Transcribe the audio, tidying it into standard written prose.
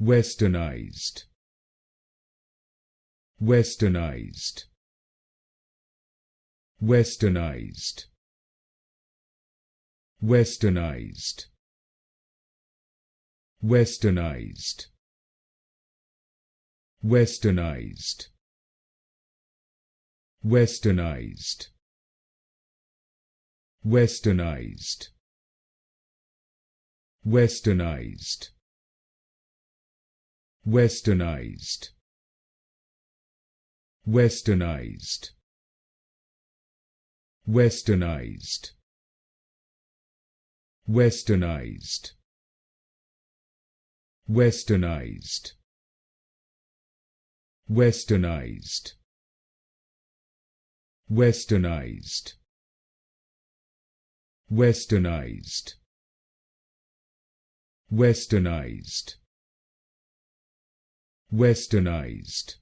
Westernized, Westernized, Westernized, Westernized, Westernized, Westernized, Westernized, Westernized, Westernized, Westernized, Westernized, Westernized, Westernized, Westernized, Westernized, Westernized, Westernized, Westernized, Westernized,